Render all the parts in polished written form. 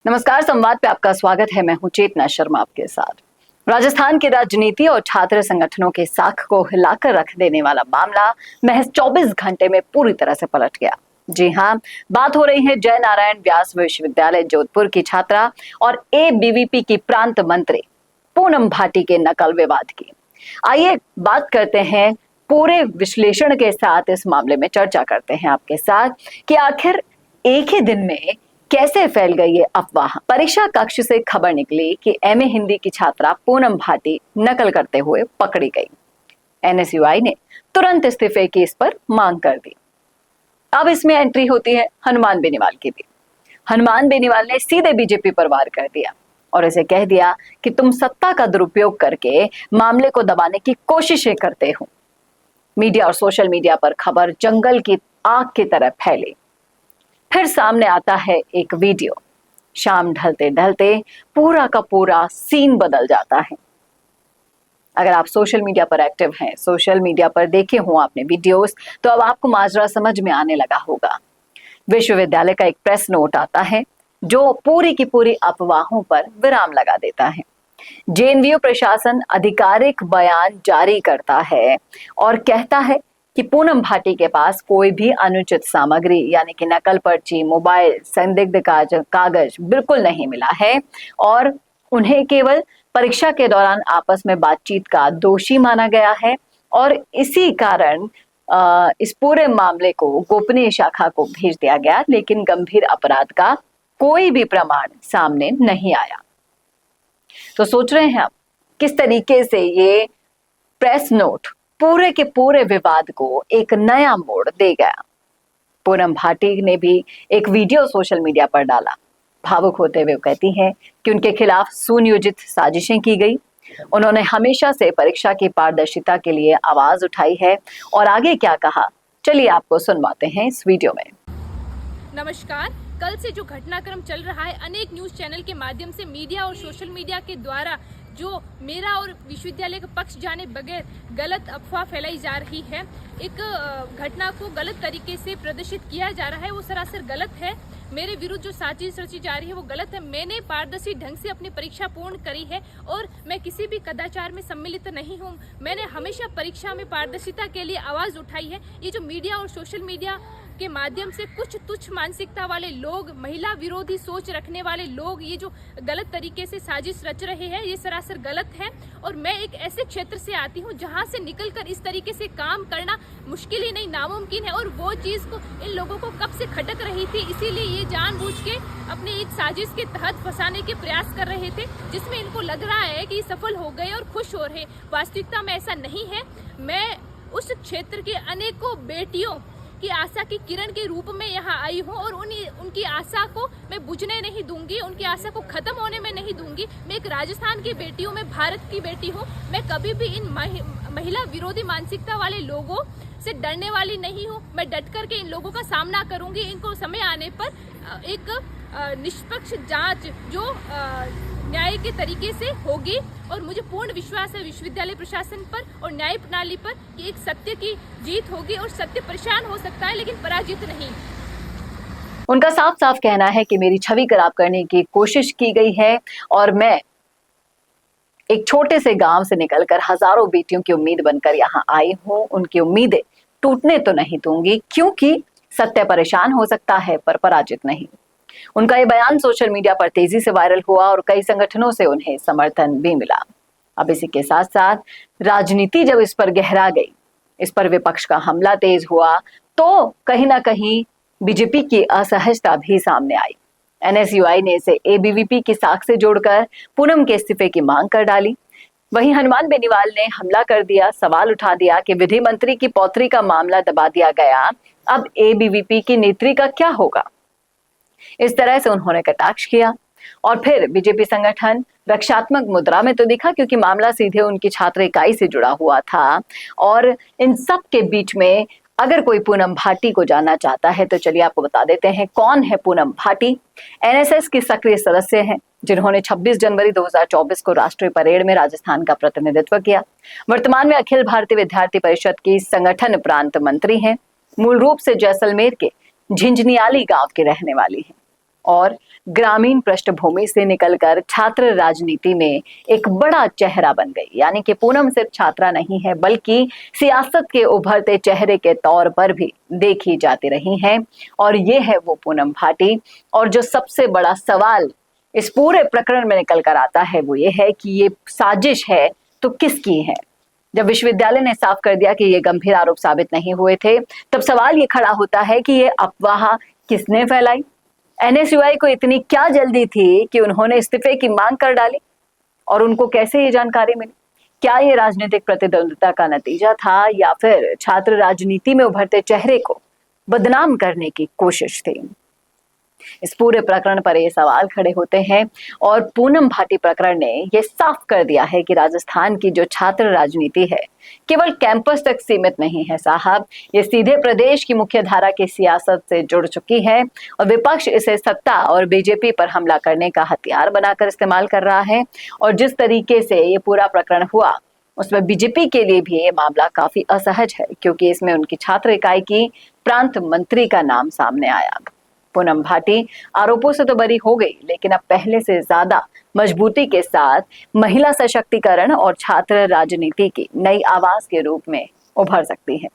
नमस्कार, संवाद पे आपका स्वागत है। मैं हूं चेतना शर्मा आपके साथ। राजस्थान की राजनीति और छात्र संगठनों के साख को हिलाकर रख देने वाला मामला महज 24 घंटे में पूरी तरह से पलट गया। जी हां, बात हो रही है जय नारायण व्यास विश्वविद्यालय जोधपुर की छात्रा और एबीवीपी की प्रांत मंत्री पूनम भाटी के नकल विवाद की। आइए बात करते हैं पूरे विश्लेषण के साथ, इस मामले में चर्चा करते हैं आपके साथ कि आखिर एक ही दिन में कैसे फैल गई ये अफवाह। परीक्षा कक्ष से खबर निकली कि एमए हिंदी की छात्रा पूनम भाटी नकल करते हुए पकड़ी गई। एनएसयूआई ने तुरंत इस्तीफे की इस पर मांग कर दी। अब इसमें एंट्री होती है हनुमान बेनीवाल की भी। हनुमान बेनीवाल ने सीधे बीजेपी पर वार कर दिया और इसे कह दिया कि तुम सत्ता का दुरुपयोग करके मामले को दबाने की कोशिशें करते हो। मीडिया और सोशल मीडिया पर खबर जंगल की आग की तरह फैली। फिर सामने आता है एक वीडियो। शाम ढलते ढलते पूरा का पूरा सीन बदल जाता है। अगर आप सोशल मीडिया पर एक्टिव हैं, सोशल मीडिया पर देखे हों आपने वीडियोस, तो अब आपको माजरा समझ में आने लगा होगा। विश्वविद्यालय का एक प्रेस नोट आता है जो पूरी की पूरी अफवाहों पर विराम लगा देता है। जेएनवीयू प्रशासन आधिकारिक बयान जारी करता है और कहता है कि पूनम भाटी के पास कोई भी अनुचित सामग्री यानी कि नकल पर्ची, मोबाइल, संदिग्ध कागज बिल्कुल नहीं मिला है और उन्हें केवल परीक्षा के दौरान आपस में बातचीत का दोषी माना गया है और इसी कारण इस पूरे मामले को गोपनीय शाखा को भेज दिया गया, लेकिन गंभीर अपराध का कोई भी प्रमाण सामने नहीं आया। तो सोच रहे हैं आप किस तरीके से ये प्रेस नोट पूरे के पूरे विवाद को एक नया मोड़ दे गया। पूनम भाटी ने भी एक वीडियो सोशल मीडिया पर डाला। भावुक होते हुए कहती हैं कि उनके खिलाफ सुनियोजित साजिशें की गई। उन्होंने हमेशा से परीक्षा की पारदर्शिता के लिए आवाज उठाई है और आगे क्या कहा, चलिए आपको सुनवाते हैं इस वीडियो में। नमस्कार। कल से जो घटनाक्रम चल रहा है, अनेक न्यूज चैनल के माध्यम से मीडिया और सोशल मीडिया के द्वारा जो मेरा और विश्वविद्यालय का पक्ष जाने बगैर गलत अफवाह फैलाई जा रही है, एक घटना को गलत तरीके से प्रदर्शित किया जा रहा है, वो सरासर गलत है। मेरे विरुद्ध जो साजिश रची जा रही है वो गलत है। मैंने पारदर्शी ढंग से अपनी परीक्षा पूर्ण करी है और मैं किसी भी कदाचार में सम्मिलित नहीं हूँ। मैंने हमेशा परीक्षा में पारदर्शिता के लिए आवाज उठाई है। ये जो मीडिया और सोशल मीडिया के माध्यम से कुछ तुच्छ मानसिकता वाले लोग, महिला विरोधी सोच रखने वाले लोग ये जो गलत तरीके से साजिश रच रहे हैं, ये सरासर गलत है। और मैं एक ऐसे क्षेत्र से आती हूँ जहाँ से निकलकर इस तरीके से काम करना मुश्किल ही नहीं, नामुमकिन है। और वो चीज़ को इन लोगों को कब से खटक रही थी, इसीलिए ये जानबूझ के अपनी एक साजिश के तहत फंसाने के प्रयास कर रहे थे, जिसमें इनको लग रहा है कि सफल हो गए और खुश हो रहे। वास्तविकता में ऐसा नहीं है। मैं उस क्षेत्र के अनेकों बेटियों की आशा की किरण के रूप में यहाँ आई हूँ और उनकी आशा को मैं बुझने नहीं दूंगी, उनकी आशा को खत्म होने में नहीं दूंगी। मैं एक राजस्थान की बेटी हूँ, मैं भारत की बेटी हूँ। मैं कभी भी इन महिला विरोधी मानसिकता वाले लोगों से डरने वाली नहीं हूँ। मैं डट करके इन लोगों का सामना करूंगी। इनको समय आने पर एक निष्पक्ष जांच जो न्याय के तरीके से होगी और मुझे पूर्ण विश्वास है विश्वविद्यालय प्रशासन पर और न्याय प्रणाली पर कि एक सत्य की जीत होगी और सत्य परेशान हो सकता है लेकिन पराजित नहीं। उनका साफ साफ कहना है कि मेरी छवि खराब करने की कोशिश की गई है और मैं एक छोटे से गांव से निकलकर हजारों बेटियों की उम्मीद बनकर यहाँ आई हूँ। उनकी उम्मीदें टूटने तो नहीं दूंगी, क्योंकि सत्य परेशान हो सकता है पर पराजित नहीं। उनका ये बयान सोशल मीडिया पर तेजी से वायरल हुआ और कई संगठनों से उन्हें समर्थन भी मिला। अब इसी के साथ साथ राजनीति जब इस पर गहरा गई, इस पर विपक्ष का हमला तेज हुआ, तो कहीं ना कहीं बीजेपी की असहजता भी सामने आई। एनएसयूआई ने इसे एबीवीपी की साख से जोड़कर पूनम के इस्तीफे की मांग कर डाली। वहीं हनुमान बेनीवाल ने हमला कर दिया, सवाल उठा दिया कि विधि मंत्री की पौत्री का मामला दबा दिया गया, अब एबीवीपी की नेत्री का क्या होगा। इस तरह से उन्होंने कटाक्ष किया और फिर बीजेपी संगठन रक्षात्मक मुद्रा में तो दिखा, क्योंकि मामला सीधे उनकी छात्र इकाई से जुड़ा हुआ था। और इन सब के बीच में अगर कोई पूनम भाटी को जानना चाहता है तो चलिए आपको बता देते हैं कौन है पूनम भाटी। एनएसएस की सक्रिय सदस्य हैं, जिन्होंने 26 जनवरी 2024 को राष्ट्रीय परेड में राजस्थान का प्रतिनिधित्व किया। वर्तमान में अखिल भारतीय विद्यार्थी परिषद की संगठन प्रांत मंत्री हैं। मूल रूप से जैसलमेर के झिंझनियाली गांव के रहने वाली हैं और ग्रामीण पृष्ठभूमि से निकलकर छात्र राजनीति में एक बड़ा चेहरा बन गई। यानी कि पूनम सिर्फ छात्रा नहीं है, बल्कि सियासत के उभरते चेहरे के तौर पर भी देखी जाती रही हैं। और ये है वो पूनम भाटी। और जो सबसे बड़ा सवाल इस पूरे प्रकरण में निकल कर आता है वो ये है कि ये साजिश है तो किसकी है। जब विश्वविद्यालय ने साफ कर दिया कि ये गंभीर आरोप साबित नहीं हुए थे, तब सवाल ये खड़ा होता है कि ये अफवाह किसने फैलाई। एनएसयूआई को इतनी क्या जल्दी थी कि उन्होंने इस्तीफे की मांग कर डाली, और उनको कैसे ये जानकारी मिली? क्या ये राजनीतिक प्रतिद्वंद्विता का नतीजा था या फिर छात्र राजनीति में उभरते चेहरे को बदनाम करने की कोशिश थी? इस पूरे प्रकरण पर ये सवाल खड़े होते हैं और पूनम भाटी प्रकरण ने ये साफ कर दिया है कि राजस्थान की जो छात्र राजनीति है केवल कैंपस तक सीमित नहीं है साहब, ये सीधे प्रदेश की मुख्य धारा की सियासत से जुड़ चुकी है और विपक्ष इसे सत्ता और बीजेपी पर हमला करने का हथियार बनाकर इस्तेमाल कर रहा है। और जिस तरीके से ये पूरा प्रकरण हुआ उसमें बीजेपी के लिए भी ये मामला काफी असहज है, क्योंकि इसमें उनकी छात्र इकाई की प्रांत मंत्री का नाम सामने आया। पूनम भाटी आरोपों से तो बरी हो गई, लेकिन अब पहले से ज्यादा मजबूती के साथ महिला सशक्तिकरण और छात्र राजनीति की नई आवाज के रूप में उभर सकती है।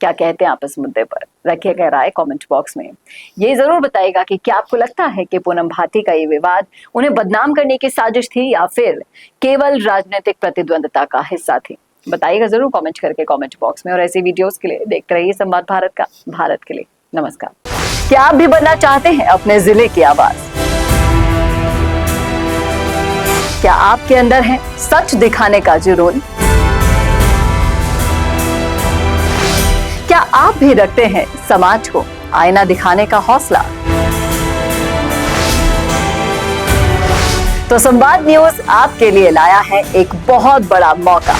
क्या कहते हैं आप इस मुद्दे पर? रखिएगा राय कमेंट बॉक्स में। ये जरूर बताइएगा कि क्या आपको लगता है कि पूनम भाटी का ये विवाद उन्हें बदनाम करने की साजिश थी या फिर केवल राजनीतिक प्रतिद्वंद्विता का हिस्सा थी? बताइएगा जरूर कमेंट करके कमेंट बॉक्स में। और ऐसी वीडियोस के लिए देखते रहिए संवाद भारत का। भारत के लिए नमस्कार। क्या आप भी बनना चाहते हैं अपने जिले की आवाज? क्या आपके अंदर है सच दिखाने का जुनून? क्या आप भी रखते हैं समाज को आईना दिखाने का हौसला? तो संवाद न्यूज आपके लिए लाया है एक बहुत बड़ा मौका।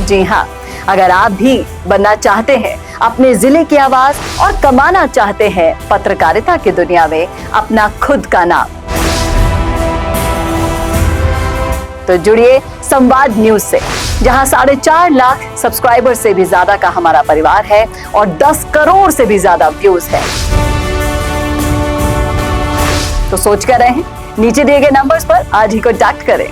जी हां, अगर आप भी बनना चाहते हैं अपने जिले की आवाज और कमाना चाहते हैं पत्रकारिता की दुनिया में अपना खुद का नाम, तो जुड़िए संवाद न्यूज से, जहां 4.5 लाख सब्सक्राइबर से भी ज्यादा का हमारा परिवार है और 10 करोड़ से भी ज्यादा व्यूज है। तो सोच कर रहे हैं, नीचे दिए गए नंबर्स पर आज ही कॉन्टैक्ट करें।